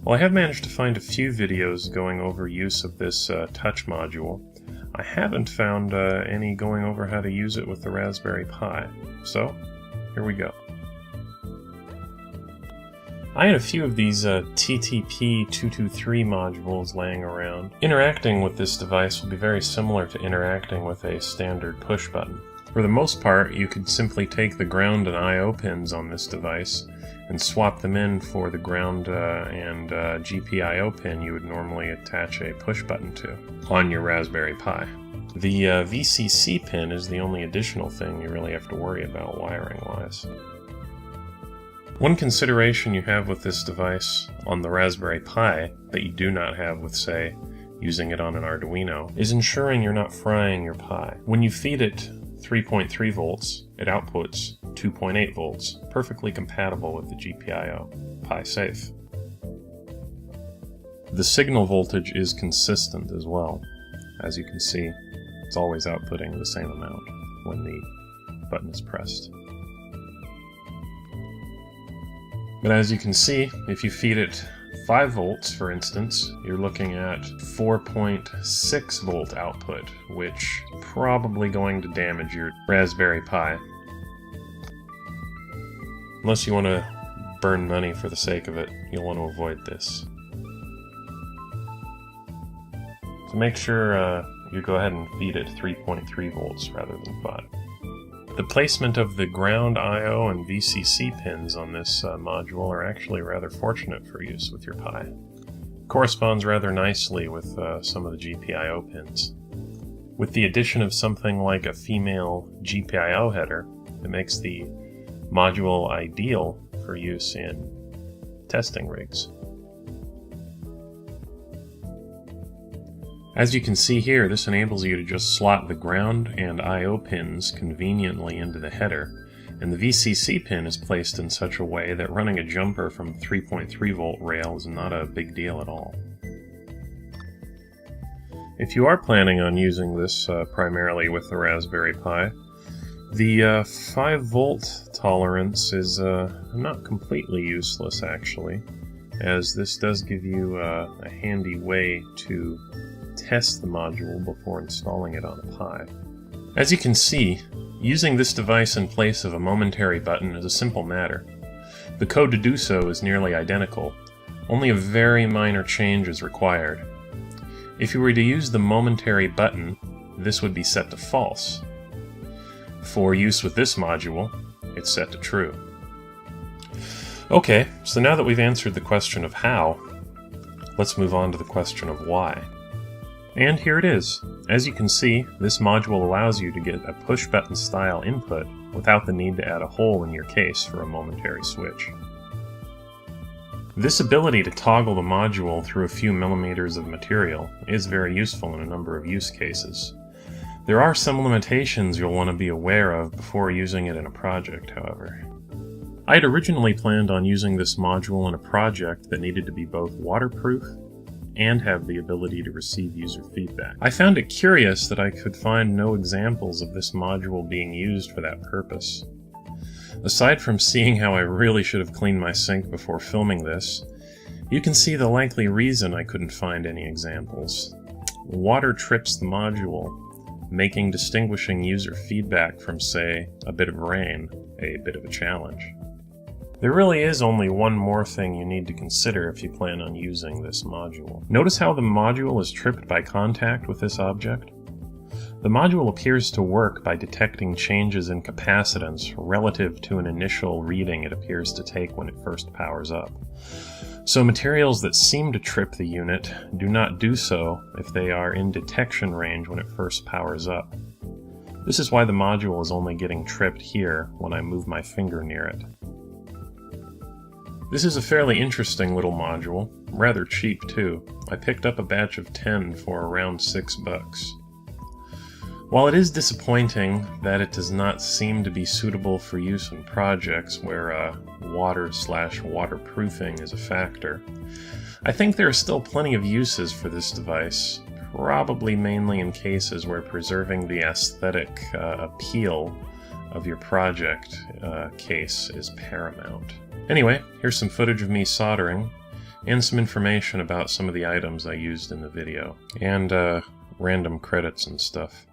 Well, I have managed to find a few videos going over use of this touch module. I haven't found any going over how to use it with the Raspberry Pi, so here we go. I had a few of these TTP223 modules laying around. Interacting with this device will be very similar to interacting with a standard push button. For the most part, you could simply take the ground and I/O pins on this device and swap them in for the ground and GPIO pin you would normally attach a push button to on your Raspberry Pi. The VCC pin is the only additional thing you really have to worry about wiring-wise. One consideration you have with this device on the Raspberry Pi that you do not have with, say, using it on an Arduino is ensuring you're not frying your Pi. When you feed it 3.3 volts, it outputs 2.8 volts, perfectly compatible with the GPIO Pi Safe. The signal voltage is consistent as well. As you can see, it's always outputting the same amount when the button is pressed. But as you can see, if you feed it 5 volts, for instance, you're looking at 4.6 volt output, which is probably going to damage your Raspberry Pi. Unless you want to burn money for the sake of it, you'll want to avoid this. So make sure you go ahead and feed it 3.3 volts rather than 5. The placement of the ground I/O and VCC pins on this module are actually rather fortunate for use with your Pi. Corresponds rather nicely with some of the GPIO pins. With the addition of something like a female GPIO header, it makes the module ideal for use in testing rigs. As you can see here, this enables you to just slot the ground and I/O pins conveniently into the header, and the VCC pin is placed in such a way that running a jumper from 3.3 volt rail is not a big deal at all. If you are planning on using this primarily with the Raspberry Pi, the 5 volt tolerance is not completely useless actually, as this does give you a handy way to test the module before installing it on a Pi. As you can see, using this device in place of a momentary button is a simple matter. The code to do so is nearly identical, only a very minor change is required. If you were to use the momentary button, this would be set to false. For use with this module, it's set to true. Okay, so now that we've answered the question of how, let's move on to the question of why. And here it is. As you can see, this module allows you to get a push-button style input without the need to add a hole in your case for a momentary switch. This ability to toggle the module through a few millimeters of material is very useful in a number of use cases. There are some limitations you'll want to be aware of before using it in a project, however. I had originally planned on using this module in a project that needed to be both waterproof and have the ability to receive user feedback. I found it curious that I could find no examples of this module being used for that purpose. Aside from seeing how I really should have cleaned my sink before filming this, you can see the likely reason I couldn't find any examples. Water trips the module, making distinguishing user feedback from, say, a bit of rain a bit of a challenge. There really is only one more thing you need to consider if you plan on using this module. Notice how the module is tripped by contact with this object? The module appears to work by detecting changes in capacitance relative to an initial reading it appears to take when it first powers up. So materials that seem to trip the unit do not do so if they are in detection range when it first powers up. This is why the module is only getting tripped here when I move my finger near it. This is a fairly interesting little module, rather cheap too. I picked up a batch of 10 for around $6. While it is disappointing that it does not seem to be suitable for use in projects where water/waterproofing is a factor, I think there are still plenty of uses for this device, probably mainly in cases where preserving the aesthetic appeal of your project case is paramount. Anyway, here's some footage of me soldering, and some information about some of the items I used in the video, and random credits and stuff.